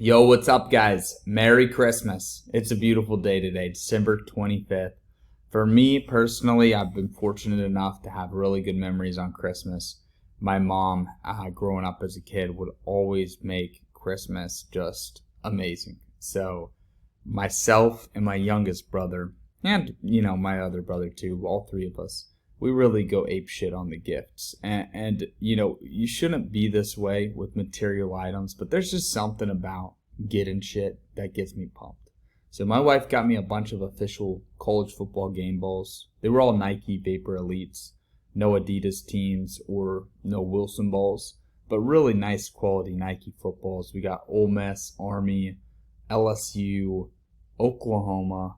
Yo, what's up, guys? Merry Christmas. It's a beautiful day today, December 25th. For me, personally, I've been fortunate enough to have really good memories on Christmas. My mom, growing up as a kid, would always make Christmas just amazing. So, myself and my youngest brother, and, my other brother too, all three of us, we really go ape shit on the gifts. And you shouldn't be this way with material items, but there's just something about getting shit that gets me pumped. So my wife got me a bunch of official college football game balls. They were all Nike Vapor Elites, no Adidas teams or no Wilson balls, but really nice quality Nike footballs. We got Ole Miss, Army, LSU, Oklahoma,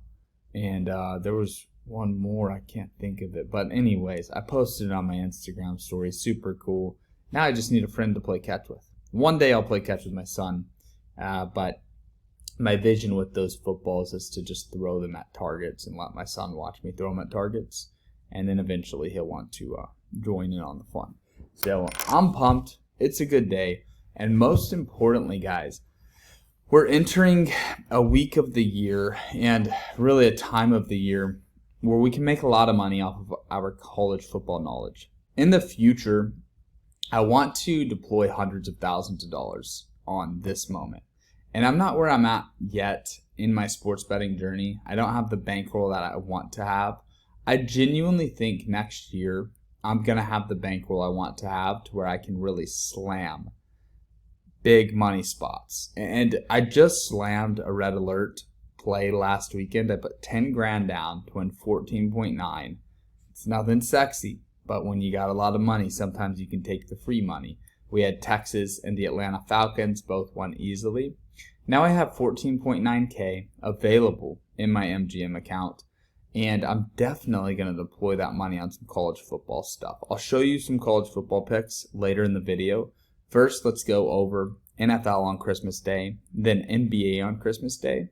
and there was one more, I can't think of it. But anyways, I posted it on my Instagram story. Super cool. Now I just need a friend to play catch with. One day I'll play catch with my son. But my vision with those footballs is to just throw them at targets and let my son watch me throw them at targets. And then eventually he'll want to join in on the fun. So I'm pumped. It's a good day. And most importantly, guys, we're entering a week of the year and really a time of the year where we can make a lot of money off of our college football knowledge. In the future, I want to deploy hundreds of thousands of dollars on this moment. And I'm not where I'm at yet in my sports betting journey. I don't have the bankroll that I want to have. I genuinely think next year I'm going to have the bankroll I want to have to where I can really slam big money spots. And I just slammed a red alert play last weekend. I put 10 grand down to win 14.9. It's nothing sexy, but when you got a lot of money, sometimes you can take the free money. We had Texas and the Atlanta Falcons both won easily. Now I have 14.9K available in my MGM account, and I'm definitely going to deploy that money on some college football stuff. I'll show you some college football picks later in the video. First, let's go over NFL on Christmas Day, then NBA on Christmas Day.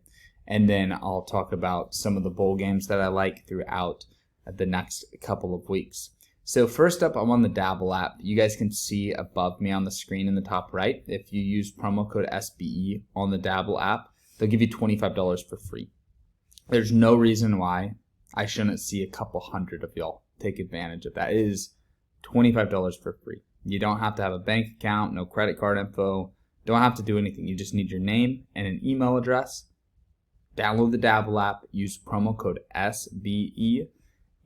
And then I'll talk about some of the bowl games that I like throughout the next couple of weeks. So first up, I'm on the Dabble app. You guys can see above me on the screen in the top right. If you use promo code SBE on the Dabble app, they'll give you $25 for free. There's no reason why I shouldn't see a couple hundred of y'all take advantage of that. It is $25 for free. You don't have to have a bank account, no credit card info. Don't have to do anything. You just need your name and an email address. Download the Dabble app, use promo code SBE,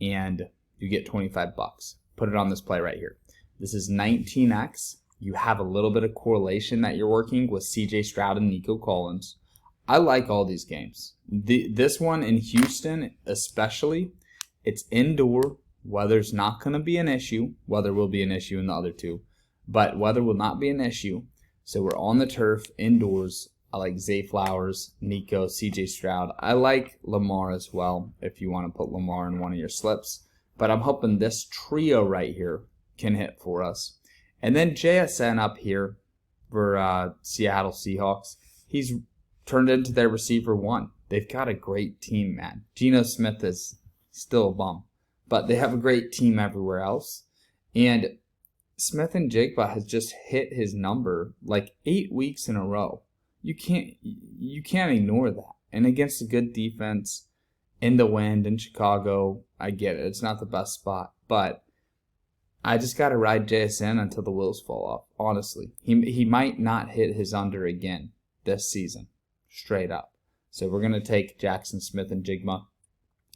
and you get 25 bucks. Put it on this play right here. This is 19x. You have a little bit of correlation that you're working with CJ Stroud and Nico Collins. I like all these games. This one in Houston especially, it's indoor. Weather's not going to be an issue. Weather will be an issue in the other two, but weather will not be an issue. So we're on the turf, indoors. I like Zay Flowers, Nico, CJ Stroud. I like Lamar as well if you want to put Lamar in one of your slips. But I'm hoping this trio right here can hit for us. And then JSN up here for Seattle Seahawks. He's turned into their receiver one. They've got a great team, man. Geno Smith is still a bum. But they have a great team everywhere else. And Smith and Jigba has just hit his number like 8 weeks in a row. You can't ignore that. And against a good defense, in the wind, in Chicago, I get it. It's not the best spot. But I just got to ride JSN until the wheels fall off, honestly. He might not hit his under again this season, straight up. So we're going to take Jackson Smith and Jigma.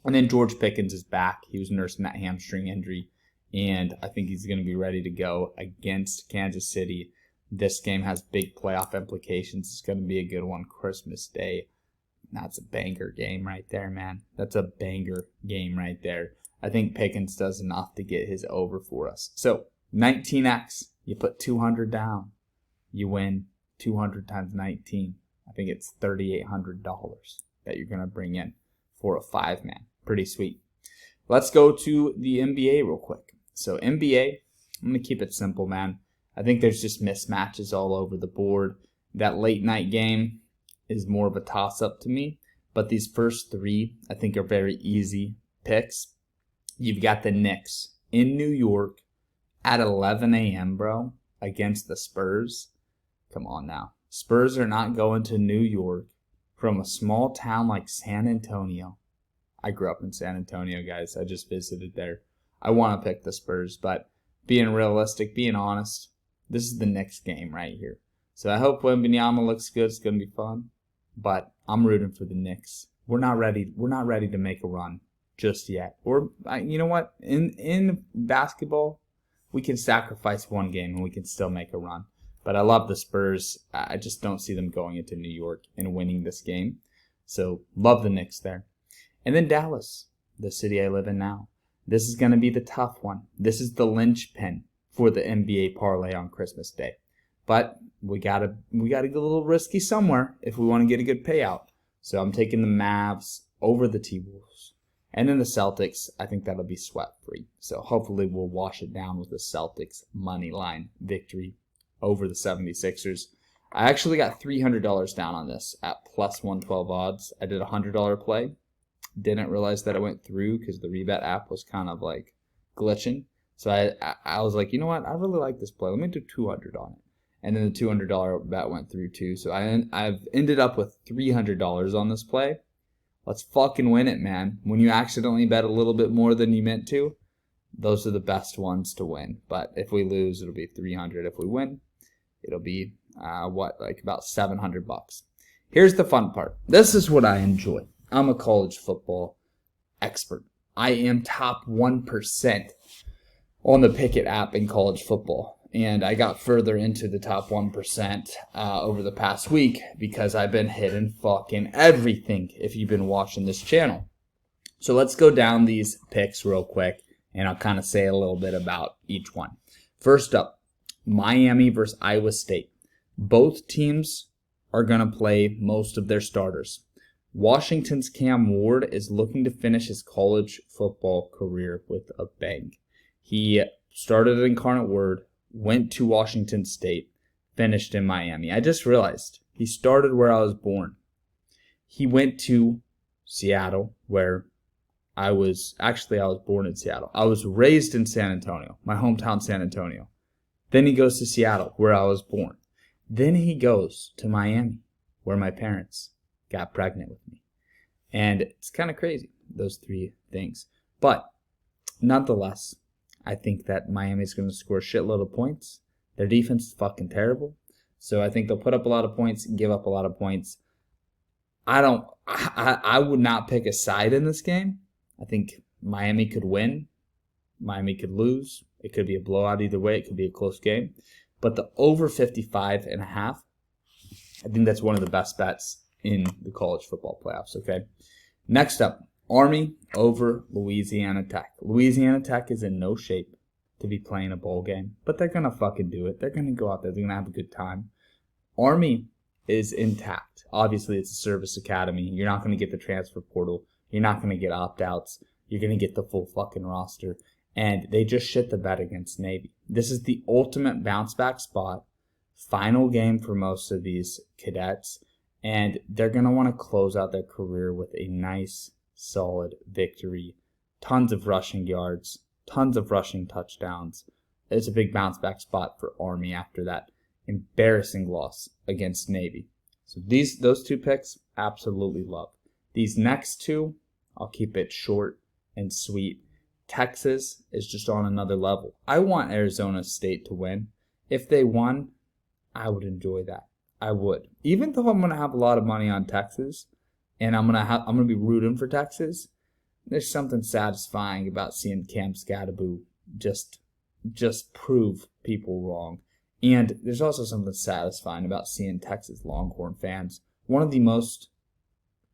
And then George Pickens is back. He was nursing that hamstring injury. And I think he's going to be ready to go against Kansas City. This game has big playoff implications. It's going to be a good one Christmas Day. That's a banger game right there, man. That's a banger game right there. I think Pickens does enough to get his over for us. So 19x, you put 200 down. You win 200 times 19. I think it's $3,800 that you're going to bring in for a 5-man. Pretty sweet. Let's go to the NBA real quick. So NBA, I'm going to keep it simple, man. I think there's just mismatches all over the board. That late night game is more of a toss-up to me. But these first three, I think, are very easy picks. You've got the Knicks in New York at 11 a.m., bro, against the Spurs. Come on now. Spurs are not going to New York from a small town like San Antonio. I grew up in San Antonio, guys. I just visited there. I want to pick the Spurs, but being realistic, being honest, this is the Knicks game right here. So I hope Wembanyama looks good. It's going to be fun. But I'm rooting for the Knicks. We're not ready. We're not ready to make a run just yet. Or you know what? In basketball, we can sacrifice one game and we can still make a run. But I love the Spurs. I just don't see them going into New York and winning this game. So love the Knicks there. And then Dallas, the city I live in now. This is going to be the tough one. This is the linchpin for the NBA parlay on Christmas Day. But we gotta get a little risky somewhere if we want to get a good payout. So I'm taking the Mavs over the T-Wolves. And then the Celtics, I think that'll be sweat-free. So hopefully we'll wash it down with the Celtics money line victory over the 76ers. I actually got $300 down on this at plus 112 odds. I did a $100 play. Didn't realize that it went through because the Rebet app was kind of like glitching. So I was like, you know what? I really like this play. Let me do 200 on it. And then the $200 bet went through too. So I've ended up with $300 on this play. Let's fucking win it, man. When you accidentally bet a little bit more than you meant to, those are the best ones to win. But if we lose, it'll be 300. If we win, it'll be like about $700. Here's the fun part. This is what I enjoy. I'm a college football expert. I am top 1% on the Pickett app in college football. And I got further into the top 1% over the past week because I've been hitting fucking everything if you've been watching this channel. So let's go down these picks real quick, and I'll kind of say a little bit about each one. First up, Miami versus Iowa State. Both teams are going to play most of their starters. Washington's Cam Ward is looking to finish his college football career with a bang. He started at Incarnate Word, went to Washington State, finished in Miami. I just realized he started where I was born. He went to Seattle, where I was born in Seattle. I was raised in San Antonio, my hometown San Antonio. Then he goes to Seattle, where I was born. Then he goes to Miami, where my parents got pregnant with me. And it's kind of crazy, those three things. But nonetheless, I think that Miami's going to score a shitload of points. Their defense is fucking terrible. So I think they'll put up a lot of points and give up a lot of points. I would not pick a side in this game. I think Miami could win. Miami could lose. It could be a blowout either way. It could be a close game. But the over 55.5, I think that's one of the best bets in the college football playoffs, okay? Next up, Army over Louisiana Tech. Louisiana Tech is in no shape to be playing a bowl game, but they're going to fucking do it. They're going to go out there. They're going to have a good time. Army is intact. Obviously, it's a service academy. You're not going to get the transfer portal. You're not going to get opt-outs. You're going to get the full fucking roster. And they just shit the bed against Navy. This is the ultimate bounce-back spot. Final game for most of these cadets. And they're going to want to close out their career with a nice, solid victory. Tons of rushing yards. Tons of rushing touchdowns. It's a big bounce-back spot for Army after that embarrassing loss against Navy. So those two picks, absolutely love. These next two, I'll keep it short and sweet. Texas is just on another level. I want Arizona State to win. If they won, I would enjoy that. I would. Even though I'm going to have a lot of money on Texas, and I'm going to be rooting for Texas, there's something satisfying about seeing Cam Scadaboo just prove people wrong. And there's also something satisfying about seeing Texas Longhorn fans, one of the most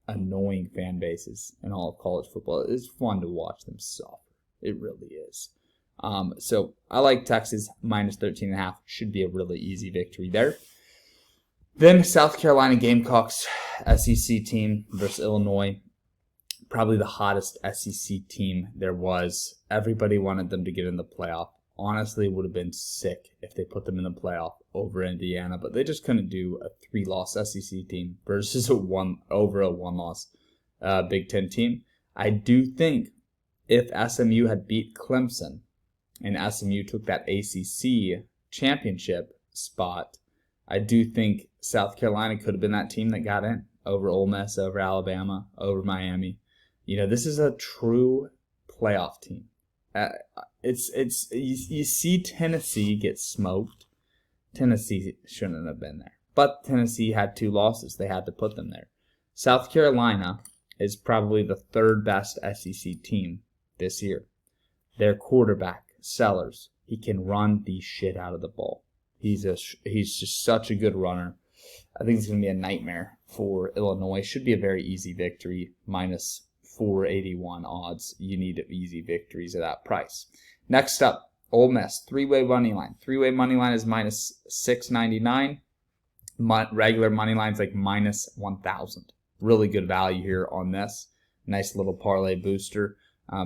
annoying fan bases in all of college football. It's fun to watch them suffer. It really is. So I like Texas minus 13.5. Should be a really easy victory there. Then South Carolina Gamecocks, SEC team versus Illinois. Probably the hottest SEC team there was. Everybody wanted them to get in the playoff. Honestly, it would have been sick if they put them in the playoff over Indiana, but they just couldn't do a 3-loss SEC team versus a 1-loss Big Ten team. I do think if SMU had beat Clemson and SMU took that ACC championship spot, I do think South Carolina could have been that team that got in over Ole Miss, over Alabama, over Miami. This is a true playoff team. You see Tennessee get smoked. Tennessee shouldn't have been there. But Tennessee had 2 losses. They had to put them there. South Carolina is probably the 3rd best SEC team this year. Their quarterback, Sellers, he can run the shit out of the ball. He's just such a good runner. I think it's going to be a nightmare for Illinois. Should be a very easy victory, minus 481 odds. You need easy victories at that price. Next up, Ole Miss, 3-way money line. 3-way money line is minus 699. Regular money line is like minus 1,000. Really good value here on this. Nice little parlay booster.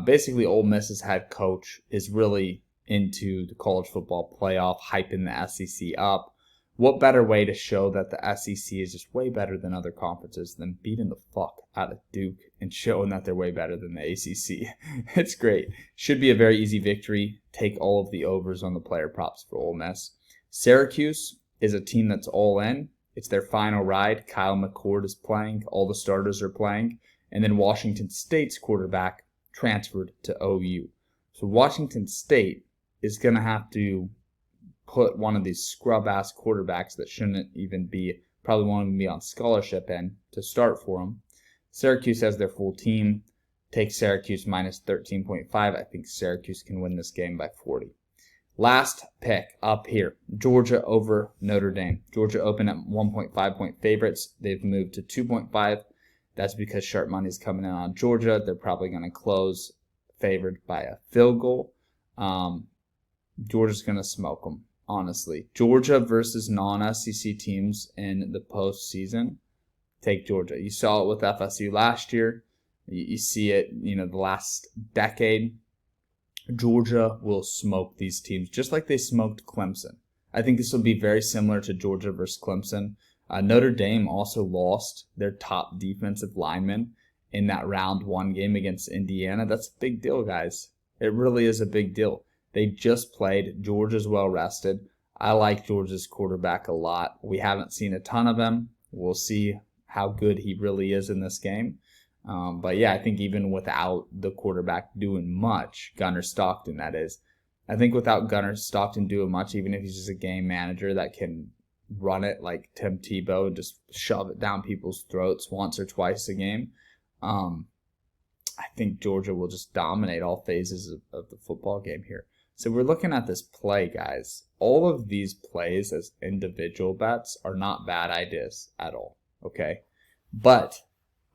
Basically, Ole Miss's head coach is really into the college football playoff, hyping the SEC up. What better way to show that the SEC is just way better than other conferences than beating the fuck out of Duke and showing that they're way better than the ACC? It's great. Should be a very easy victory. Take all of the overs on the player props for Ole Miss. Syracuse is a team that's all in. It's their final ride. Kyle McCord is playing. All the starters are playing. And then Washington State's quarterback transferred to OU. So Washington State is going to have to put one of these scrub-ass quarterbacks that shouldn't even be, probably won't even be on scholarship in to start for them. Syracuse has their full team. Take Syracuse minus 13.5. I think Syracuse can win this game by 40. Last pick up here, Georgia over Notre Dame. Georgia opened at 1.5 point favorites. They've moved to 2.5. That's because sharp money is coming in on Georgia. They're probably going to close favored by a field goal. Georgia's going to smoke them, honestly. Georgia versus non-SEC teams in the postseason. Take Georgia. You saw it with FSU last year. You see it, the last decade. Georgia will smoke these teams just like they smoked Clemson. I think this will be very similar to Georgia versus Clemson. Notre Dame also lost their top defensive lineman in that round 1 game against Indiana. That's a big deal, guys. It really is a big deal. They just played. Georgia's well rested. I like Georgia's quarterback a lot. We haven't seen a ton of him. We'll see how good he really is in this game. But yeah, I think even without the quarterback doing much, Gunnar Stockton that is, I think without Gunnar Stockton doing much, even if he's just a game manager that can run it like Tim Tebow and just shove it down people's throats once or twice a game, I think Georgia will just dominate all phases of the football game here. So we're looking at this play, guys. All of these plays as individual bets are not bad ideas at all, okay? But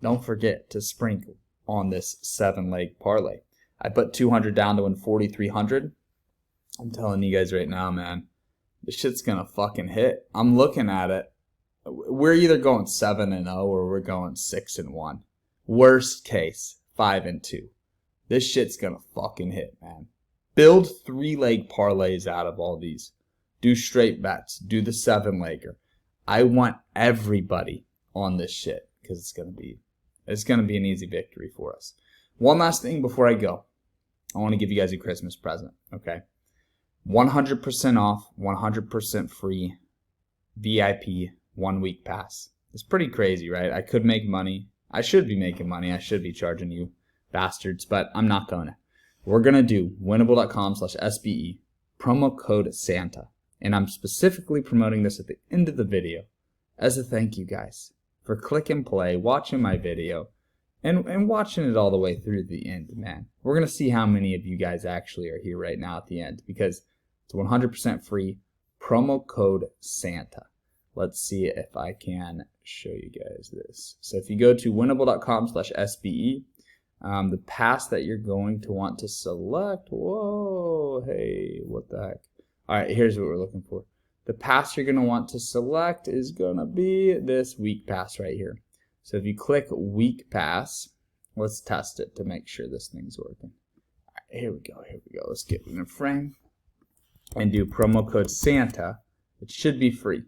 don't forget to sprinkle on this 7-leg parlay. I put 200 down to win 4,300. I'm telling you guys right now, man, this shit's going to fucking hit. I'm looking at it. We're either going 7-0 or we're going 6-1. Worst case, 5-2. This shit's going to fucking hit, man. Build 3-leg parlays out of all these. Do straight bets. Do the 7-legger. I want everybody on this shit because it's going to be an easy victory for us. One last thing before I go. I want to give you guys a Christmas present, okay? 100% off, 100% free VIP 1-week pass. It's pretty crazy, right? I could make money. I should be making money. I should be charging you bastards, but I'm not going to. We're going to do winnable.com/SBE, promo code Santa. And I'm specifically promoting this at the end of the video as a thank you, guys, for click and play, watching my video, and watching it all the way through the end, man. We're going to see how many of you guys actually are here right now at the end because it's 100% free, promo code Santa. Let's see if I can show you guys this. So if you go to winnable.com/SBE, the pass that you're going to want to select, whoa, hey, what the heck? All right, here's what we're looking for. The pass you're going to want to select is going to be this week pass right here. So if you click week pass, let's test it to make sure this thing's working. All right, here we go. Let's get in a frame and do promo code Santa. It should be free.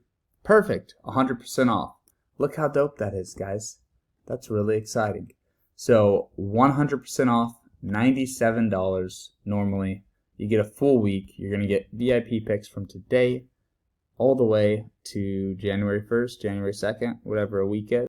Perfect, 100% off. Look how dope that is, guys. That's really exciting. So 100% off, $97 normally. You get a full week. You're going to get VIP picks from today all the way to January 1st, January 2nd, whatever a week is.